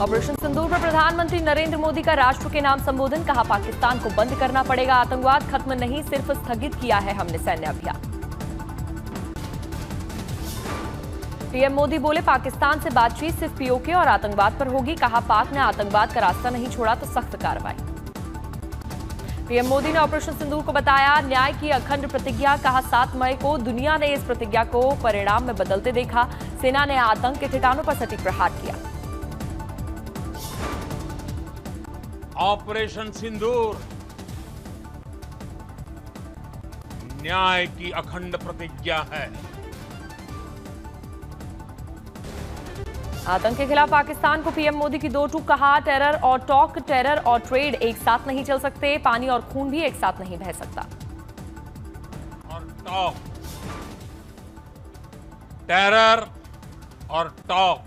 Operation सिंदूर पर प्रधानमंत्री नरेंद्र मोदी का राष्ट्र के नाम संबोधन। कहा, पाकिस्तान को बंद करना पड़ेगा, आतंकवाद खत्म नहीं, सिर्फ स्थगित किया है हमने सैन्य अभियान। पीएम मोदी बोले, पाकिस्तान से बातचीत सिर्फ पीओके और आतंकवाद पर होगी। कहा, पाक ने आतंकवाद का रास्ता नहीं छोड़ा तो सख्त कार्रवाई। पीएम मोदी ने ऑपरेशन सिंदूर को बताया न्याय की अखंड प्रतिज्ञा। कहा, 7 मई को दुनिया ने इस प्रतिज्ञा को परिणाम में बदलते देखा। सेना ने आतंक के ठिकानों पर सटीक प्रहार किया। ऑपरेशन सिंदूर न्याय की अखंड प्रतिज्ञा है। आतंक के खिलाफ पाकिस्तान को पीएम मोदी की 2 टूक। कहा, टेरर और टॉक, टेरर और ट्रेड एक साथ नहीं चल सकते। पानी और खून भी एक साथ नहीं बह सकता। और टॉक, टेरर और टॉक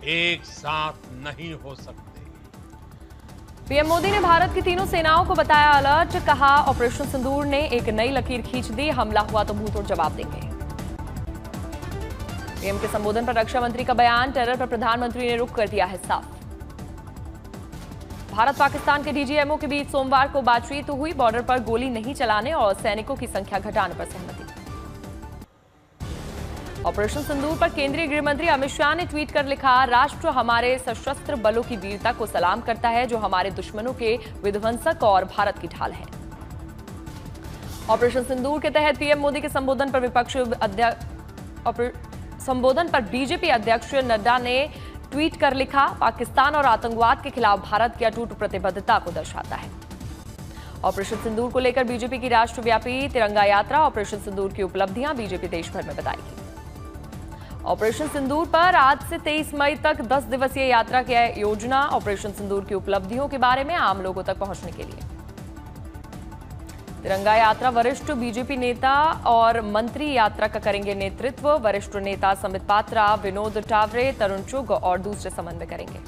एक साथ नहीं हो सकते। पीएम मोदी ने भारत की तीनों सेनाओं को बताया अलर्ट। कहा, ऑपरेशन सिंदूर ने एक नई लकीर खींच दी, हमला हुआ तो मुंहतोड़ जवाब देंगे। पीएम के संबोधन पर रक्षा मंत्री का बयान। टेरर पर प्रधानमंत्री ने रुख कर दिया है साफ। भारत पाकिस्तान के डीजीएमओ के बीच सोमवार को बातचीत हुई। बॉर्डर पर गोली नहीं चलाने और सैनिकों की संख्या घटाने पर सहमति। ऑपरेशन सिंदूर पर केंद्रीय गृह मंत्री अमित शाह ने ट्वीट कर लिखा, राष्ट्र हमारे सशस्त्र बलों की वीरता को सलाम करता है जो हमारे दुश्मनों के विध्वंसक और भारत की ढाल है। ऑपरेशन सिंदूर के तहत पीएम मोदी के संबोधन पर बीजेपी अध्यक्ष नड्डा ने ट्वीट कर लिखा, पाकिस्तान और आतंकवाद के खिलाफ भारत की अटूट प्रतिबद्धता को दर्शाता है। ऑपरेशन सिंदूर को लेकर बीजेपी की राष्ट्रव्यापी तिरंगा यात्रा। ऑपरेशन सिंदूर की उपलब्धियां बीजेपी देश भर में बताएगी। ऑपरेशन सिंदूर पर आज से 23 मई तक 10 दिवसीय यात्रा की योजना। ऑपरेशन सिंदूर की उपलब्धियों के बारे में आम लोगों तक पहुंचने के लिए तिरंगा यात्रा वरिष्ठ बीजेपी नेता और मंत्री यात्रा का करेंगे नेतृत्व। वरिष्ठ नेता समित पात्रा, विनोद टावरे, तरुण चुग और दूसरे समन्वय करेंगे।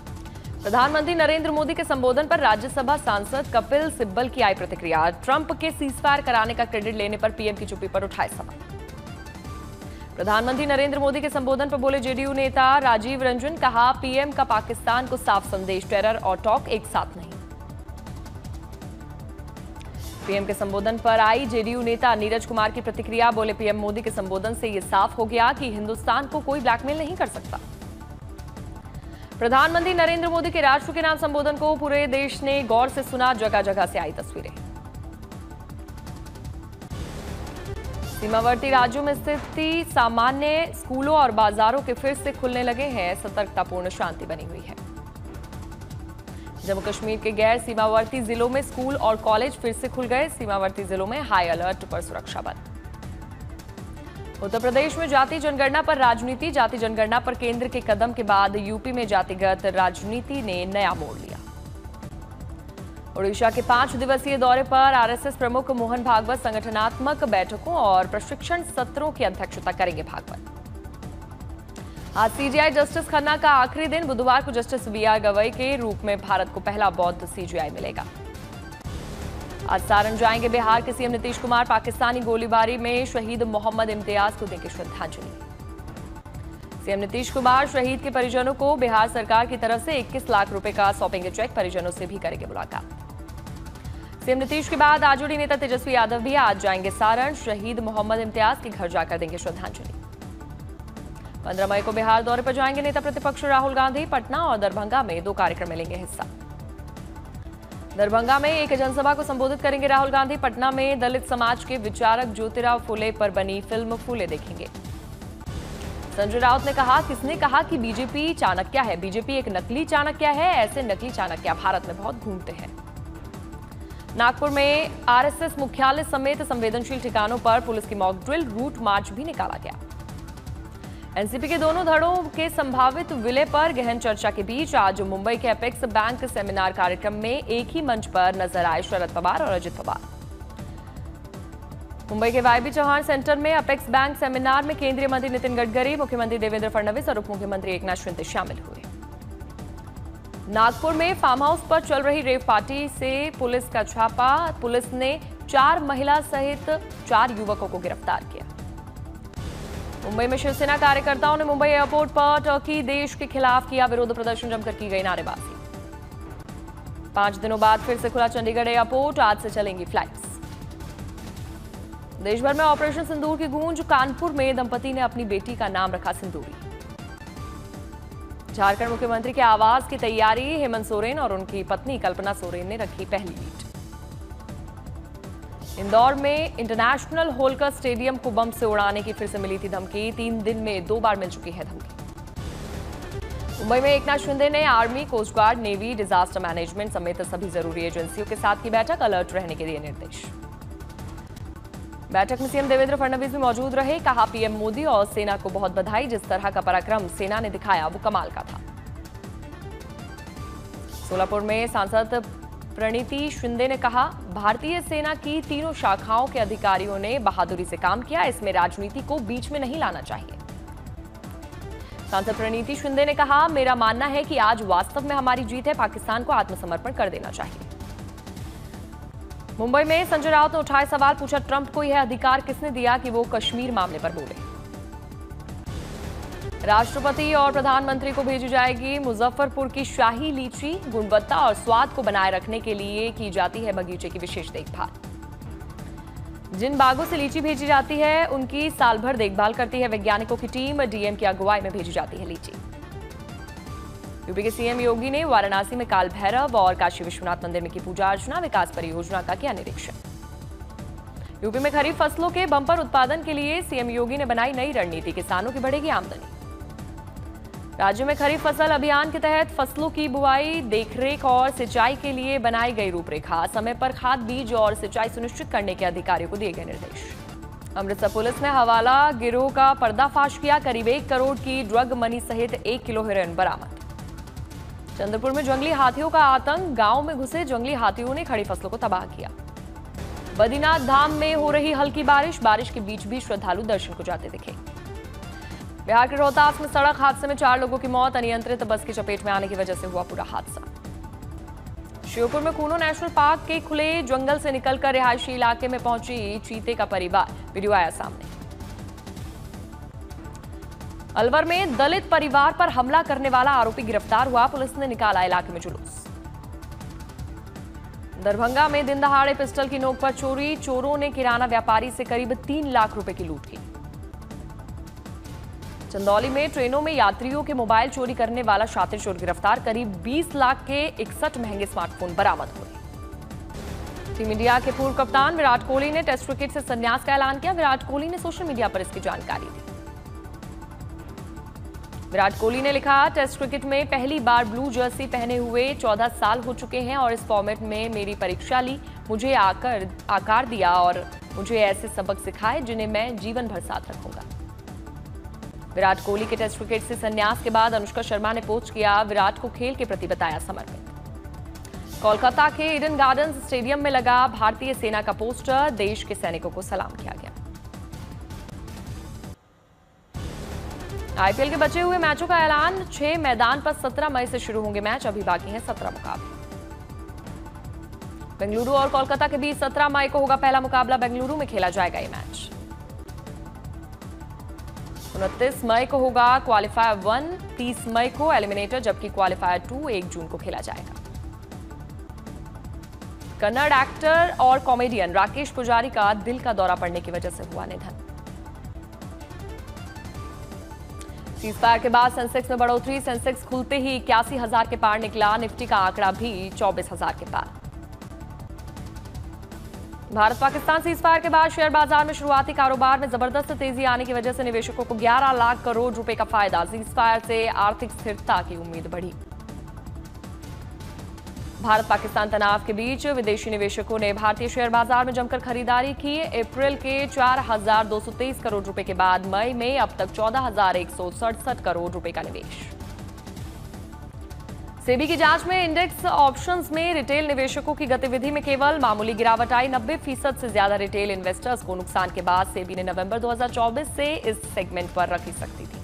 प्रधानमंत्री नरेंद्र मोदी के संबोधन पर राज्यसभा सांसद कपिल सिब्बल की आई प्रतिक्रिया। ट्रंप के सीजफायर कराने का क्रेडिट लेने पर पीएम की चुप्पी पर उठाए सवाल। प्रधानमंत्री नरेंद्र मोदी के संबोधन पर बोले जेडीयू नेता राजीव रंजन। कहा, पीएम का पाकिस्तान को साफ संदेश, टेरर और टॉक एक साथ नहीं। पीएम के संबोधन पर आई जेडीयू नेता नीरज कुमार की प्रतिक्रिया। बोले, पीएम मोदी के संबोधन से यह साफ हो गया कि हिंदुस्तान को कोई ब्लैकमेल नहीं कर सकता। प्रधानमंत्री नरेंद्र मोदी के राष्ट्र के नाम संबोधन को पूरे देश ने गौर से सुना। जगह जगह से आई तस्वीरें। सीमावर्ती राज्यों में स्थिति सामान्य, स्कूलों और बाजारों के फिर से खुलने लगे हैं। सतर्कतापूर्ण शांति बनी हुई है। जम्मू कश्मीर के गैर सीमावर्ती जिलों में स्कूल और कॉलेज फिर से खुल गए। सीमावर्ती जिलों में हाई अलर्ट पर सुरक्षा बल। उत्तर प्रदेश में जाति जनगणना पर राजनीति। जाति जनगणना पर केंद्र के कदम के बाद यूपी में जातिगत राजनीति ने नया मोड़ लिया। ओडिशा के 5 दिवसीय दौरे पर आरएसएस प्रमुख मोहन भागवत संगठनात्मक बैठकों और प्रशिक्षण सत्रों की अध्यक्षता करेंगे। भागवत आज सीजीआई जस्टिस खन्ना का आखिरी दिन। बुधवार को जस्टिस वीआर गवई के रूप में भारत को पहला बौद्ध सीजीआई मिलेगा। आज सारण जाएंगे बिहार के सीएम नीतीश कुमार। पाकिस्तानी गोलीबारी में शहीद मोहम्मद इम्तियाज को देंगे श्रद्धांजलि। सीएम नीतीश कुमार शहीद के परिजनों को बिहार सरकार की तरफ से 21 लाख रुपए का सौंपेंगे चेक। परिजनों से भी करेंगे मुलाकात। सीएम नीतीश के बाद आरजेडी नेता तेजस्वी यादव भी आज जाएंगे सारण। शहीद मोहम्मद इम्तियाज के घर जाकर देंगे श्रद्धांजलि। 15 मई को बिहार दौरे पर जाएंगे नेता प्रतिपक्ष राहुल गांधी। पटना और दरभंगा में 2 कार्यक्रम में लेंगे हिस्सा। दरभंगा में एक जनसभा को संबोधित करेंगे राहुल गांधी। पटना में दलित समाज के विचारक ज्योतिराव फुले पर बनी फिल्म फुले देखेंगे। संजय राउत ने कहा, किसने कहा कि बीजेपी चाणक्य है? बीजेपी एक नकली चाणक्य है। ऐसे नकली चाणक्य भारत में बहुत घूमते हैं। नागपुर में आरएसएस मुख्यालय समेत संवेदनशील ठिकानों पर पुलिस की मॉक ड्रिल, रूट मार्च भी निकाला गया। एनसीपी के दोनों धड़ों के संभावित विलय पर गहन चर्चा के बीच आज मुंबई के अपेक्स बैंक सेमिनार कार्यक्रम में एक ही मंच पर नजर आए शरद पवार और अजित पवार। मुंबई के वाईबी चौहान सेंटर में अपेक्स बैंक सेमिनार में केंद्रीय मंत्री नितिन गडकरी, मुख्यमंत्री देवेंद्र फडणवीस और उप मुख्यमंत्री एकनाथ शिंदे शामिल हुए। नागपुर में फार्म हाउस पर चल रही रेव पार्टी से पुलिस का छापा। पुलिस ने 4 महिला सहित 4 युवकों को गिरफ्तार किया। मुंबई में शिवसेना कार्यकर्ताओं ने मुंबई एयरपोर्ट पर टर्की देश के खिलाफ किया विरोध प्रदर्शन, जमकर की गई नारेबाजी। 5 दिनों बाद फिर से खुला चंडीगढ़ एयरपोर्ट, आज से चलेंगी फ्लाइट्स। देश भर में ऑपरेशन सिंदूर की गूंज, कानपुर में दंपति ने अपनी बेटी का नाम रखा सिंदूरी। झारखंड मुख्यमंत्री के आवास की तैयारी, हेमंत सोरेन और उनकी पत्नी कल्पना सोरेन ने रखी पहली ईंट। इंदौर में इंटरनेशनल होलकर स्टेडियम को बम से उड़ाने की फिर से मिली थी धमकी, 3 दिन में 2 बार मिल चुकी है धमकी। मुंबई में एकनाथ शिंदे ने army, coast guard, navy, disaster management समेत सभी जरूरी एजेंसियों के साथ की बैठक, अलर्ट रहने के दिए निर्देश। बैठक में सीएम देवेंद्र फडणवीस भी मौजूद रहे, कहा पीएम मोदी और सेना को बहुत बधाई, जिस तरह का पराक्रम सेना ने दिखाया वो कमाल का था। सोलापुर में सांसद प्रणीति शिंदे ने कहा, भारतीय सेना की तीनों शाखाओं के अधिकारियों ने बहादुरी से काम किया, इसमें राजनीति को बीच में नहीं लाना चाहिए। सांसद प्रणीति शिंदे ने कहा, मेरा मानना है कि आज वास्तव में हमारी जीत है, पाकिस्तान को आत्मसमर्पण कर देना चाहिए। मुंबई में संजय राउत ने उठाए सवाल, पूछा ट्रंप को यह अधिकार किसने दिया कि वो कश्मीर मामले पर बोले। राष्ट्रपति और प्रधानमंत्री को भेजी जाएगी मुजफ्फरपुर की शाही लीची, गुणवत्ता और स्वाद को बनाए रखने के लिए की जाती है बगीचे की विशेष देखभाल। जिन बागों से लीची भेजी जाती है उनकी साल भर देखभाल करती है वैज्ञानिकों की टीम, डीएम की अगुवाई में भेजी जाती है लीची। यूपी के सीएम योगी ने वाराणसी में काल भैरव और काशी विश्वनाथ मंदिर में की पूजा अर्चना, विकास परियोजना का किया निरीक्षण। यूपी में खरीफ फसलों के बंपर उत्पादन के लिए सीएम योगी ने बनाई नई रणनीति, किसानों की बढ़ेगी आमदनी। राज्य में खरीफ फसल अभियान के तहत फसलों की बुआई, देखरेख और सिंचाई के लिए बनाई गई रूपरेखा, समय पर खाद, बीज और सिंचाई सुनिश्चित करने के अधिकारियों को दिए गए निर्देश। अमृतसर पुलिस ने हवाला गिरोह का पर्दाफाश किया, करीब 1 करोड़ की ड्रग मनी सहित 1 किलो हेरोइन बरामद। चंद्रपुर में जंगली हाथियों का आतंक, गांव में घुसे जंगली हाथियों ने खड़ी फसलों को तबाह किया। बद्रीनाथ धाम में हो रही हल्की बारिश, बारिश के बीच भी श्रद्धालु दर्शन को जाते दिखे। बिहार के रोहतास में सड़क हादसे में 4 लोगों की मौत, अनियंत्रित बस की चपेट में आने की वजह से हुआ पूरा हादसा। श्योपुर में कूनो नेशनल पार्क के खुले जंगल से निकलकर रिहायशी इलाके में पहुंची चीते का परिवार, वीडियो आया सामने। अलवर में दलित परिवार पर हमला करने वाला आरोपी गिरफ्तार हुआ, पुलिस ने निकाला इलाके में जुलूस। दरभंगा में दिन दहाड़े पिस्टल की नोक पर चोरी, चोरों ने किराना व्यापारी से करीब 3 लाख रुपए की लूट की। चंदौली में ट्रेनों में यात्रियों के मोबाइल चोरी करने वाला शातिर चोर गिरफ्तार, करीब 20 लाख के 61 महंगे स्मार्टफोन बरामद हुए। टीम इंडिया के पूर्व कप्तान विराट कोहली ने टेस्ट क्रिकेट से संन्यास का ऐलान किया, विराट कोहली ने सोशल मीडिया पर इसकी जानकारी दी। विराट कोहली ने लिखा, टेस्ट क्रिकेट में पहली बार ब्लू जर्सी पहने हुए 14 साल हो चुके हैं और इस फॉर्मेट में मेरी परीक्षा ली, मुझे आकार दिया और मुझे ऐसे सबक सिखाए जिन्हें मैं जीवन भर साथ रखूंगा। विराट कोहली के टेस्ट क्रिकेट से संन्यास के बाद अनुष्का शर्मा ने पोस्ट किया, विराट को खेल के प्रति बताया समर्पित। कोलकाता के ईडन गार्डन्स स्टेडियम में लगा भारतीय सेना का पोस्टर, देश के सैनिकों को सलाम किया गया। आईपीएल के बचे हुए मैचों का ऐलान, 6 मैदान पर 17 मई से शुरू होंगे मैच, अभी बाकी हैं 17 मुकाबले। बेंगलुरु और कोलकाता के बीच 17 मई को होगा पहला मुकाबला, बेंगलुरु में खेला जाएगा ये मैच। 29 मई को होगा क्वालिफायर 1, 30 मई को एलिमिनेटर, जबकि क्वालिफायर 2 1 जून को खेला जाएगा। कन्नड़ एक्टर और कॉमेडियन राकेश पुजारी का दिल का दौरा पड़ने की वजह से हुआ निधन। सीजफायर के बाद सेंसेक्स में बढ़ोतरी, सेंसेक्स खुलते ही 81,000 के पार निकला, निफ्टी का आंकड़ा भी 24,000 के पार। भारत पाकिस्तान सीजफायर के बाद शेयर बाजार में शुरुआती कारोबार में जबरदस्त तेजी आने की वजह से निवेशकों को 11 लाख करोड़ रुपए का फायदा, सीजफायर से आर्थिक स्थिरता की उम्मीद बढ़ी। भारत पाकिस्तान तनाव के बीच विदेशी निवेशकों ने भारतीय शेयर बाजार में जमकर खरीदारी की। अप्रैल के 4,223 करोड़ रुपए के बाद मई में अब तक 14,167 करोड़ रुपए का निवेश। सेबी की जांच में इंडेक्स ऑप्शंस में रिटेल निवेशकों की गतिविधि में केवल मामूली गिरावट आई, 90% से ज्यादा रिटेल इन्वेस्टर्स को नुकसान के बाद सेबी ने नवंबर 2024 से इस सेगमेंट पर रखी सख्ती थी।